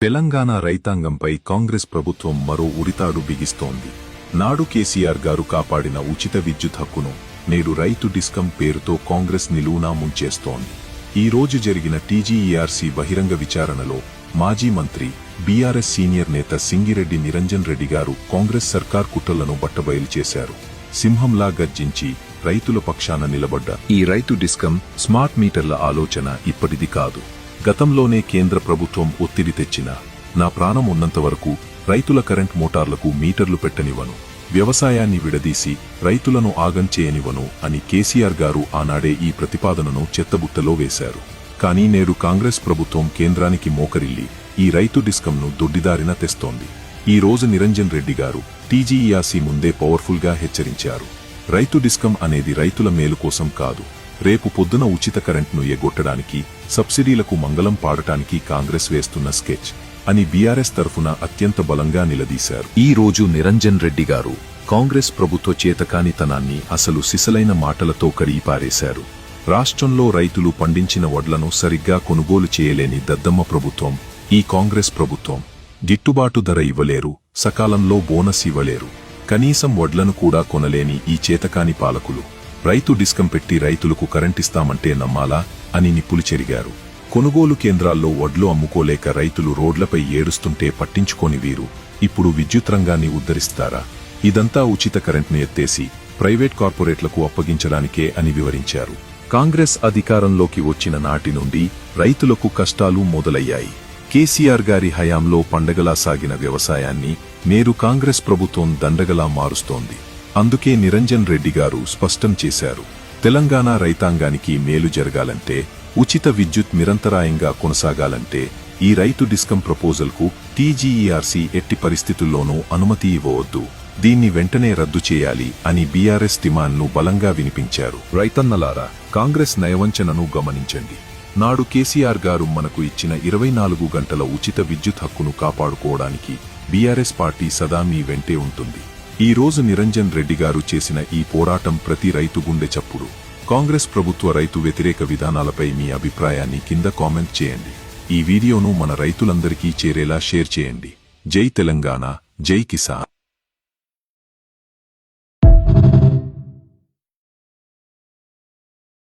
తెలంగాణ రైతాంగంపై కాంగ్రెస్ ప్రభుత్వం మరో ఉరితాడు బిగిస్తోంది. నాడు కేసీఆర్ గారు కాపాడిన ఉచిత విద్యుత్ హక్కును నేడు రైతు డిస్కం పేరుతో కాంగ్రెస్ నిలువునా ముంచేస్తోంది. ఈ రోజు జరిగిన టీజీఈఆర్సీ బహిరంగ విచారణలో మాజీ మంత్రి బీఆర్ఎస్ సీనియర్ నేత సింగిరెడ్డి నిరంజన్ రెడ్డి గారు కాంగ్రెస్ సర్కార్ కుట్రలను బట్టబయలు చేశారు. సింహంలా గర్జించి రైతుల పక్షాన నిలబడ్డ ఈ రైతు డిస్కం స్మార్ట్ మీటర్ల ఆలోచన ఇప్పటిది కాదు. గతంలోనే కేంద్ర ప్రభుత్వం ఒత్తిడి తెచ్చిన నా ప్రాణం ఉన్నంతవరకు రైతుల కరెంట్ మోటార్లకు మీటర్లు పెట్టనివ్వను, వ్యవసాయాన్ని విడదీసి రైతులను ఆగం చేయనివ్వను అని కేసీఆర్ గారు ఆనాడే ఈ ప్రతిపాదనను చెత్తబుట్టలో వేశారు. కానీ నేడు కాంగ్రెస్ ప్రభుత్వం కేంద్రానికి మోకరిల్లి ఈ రైతు డిస్కంను దొడ్డిదారిన తెస్తోంది. ఈ రోజు నిరంజన్ రెడ్డి గారు టీజీఈఆర్సీ ముందే పవర్ఫుల్ గా హెచ్చరించారు. రైతు డిస్కం అనేది రైతుల మేలు కోసం కాదు, రేపు పొద్దున ఉచిత కరెంట్ను ఎగ్గొట్టడానికి, సబ్సిడీలకు మంగళం పాడటానికి కాంగ్రెస్ వేస్తున్న స్కెచ్ అని బీఆర్ఎస్ తరఫున అత్యంత బలంగా నిలదీశారు. ఈ రోజు నిరంజన్ రెడ్డి గారు కాంగ్రెస్ ప్రభుత్వ చేతకానితనాన్ని అసలు సిసలైన మాటలతో కడిగిపారేశారు. రాష్ట్రంలో రైతులు పండించిన వడ్లను సరిగ్గా కొనుగోలు చేయలేని దద్దమ్మ ప్రభుత్వం ఈ కాంగ్రెస్ ప్రభుత్వం. గిట్టుబాటు ధర ఇవ్వలేరు, సకాలంలో బోనస్ ఇవ్వలేరు, కనీసం వడ్లను కూడా కొనలేని ఈ చేతకాని పాలకులు రైతు డిస్కం పెట్టి రైతులకు కరెంటిస్తామంటే నమ్మాలా అని నిప్పులు చెరిగారు. కొనుగోలు కేంద్రాల్లో వడ్లు అమ్ముకోలేక రైతులు రోడ్లపై ఏడుస్తుంటే పట్టించుకోని వీరు ఇప్పుడు విద్యుత్ రంగాన్ని ఉద్ధరిస్తారా? ఇదంతా ఉచిత కరెంట్ను ఎత్తేసి ప్రైవేట్ కార్పొరేట్లకు అప్పగించడానికే అని వివరించారు. కాంగ్రెస్ అధికారంలోకి వచ్చిన నాటి నుండి రైతులకు కష్టాలు మొదలయ్యాయి. కేసీఆర్ గారి హయాంలో పండగలా సాగిన వ్యవసాయాన్ని నేడు కాంగ్రెస్ ప్రభుత్వం దండగలా మారుస్తోంది. అందుకే నిరంజన్ రెడ్డి గారు స్పష్టం చేశారు, తెలంగాణ రైతాంగానికి మేలు జరగాలంటే, ఉచిత విద్యుత్ నిరంతరాయంగా కొనసాగాలంటే ఈ రైతు డిస్కం ప్రపోజల్కు టీజీఈఆర్సీ ఎట్టి పరిస్థితుల్లోనూ అనుమతి ఇవ్వవద్దు, దీన్ని వెంటనే రద్దు చేయాలి అని బీఆర్ఎస్ డిమాండ్ను బలంగా వినిపించారు. రైతన్నలారా, కాంగ్రెస్ నయవంచనను గమనించండి. నాడు కేసీఆర్ గారు మనకు ఇచ్చిన 24 గంటల ఉచిత విద్యుత్ హక్కును కాపాడుకోవడానికి బీఆర్ఎస్ పార్టీ సదా మీ వెంటే ఉంటుంది. ఈ రోజు నిరంజన్ రెడ్డి గారు చేసిన ఈ పోరాటం ప్రతి రైతు గుండె చప్పుడు. కాంగ్రెస్ ప్రభుత్వ రైతు వ్యతిరేక విధానాలపై మీ అభిప్రాయాన్ని కింద కామెంట్ చేయండి. ఈ వీడియోను మన రైతులందరికీ చేరేలా షేర్ చేయండి. జై తెలంగాణ, జై కిసాన్.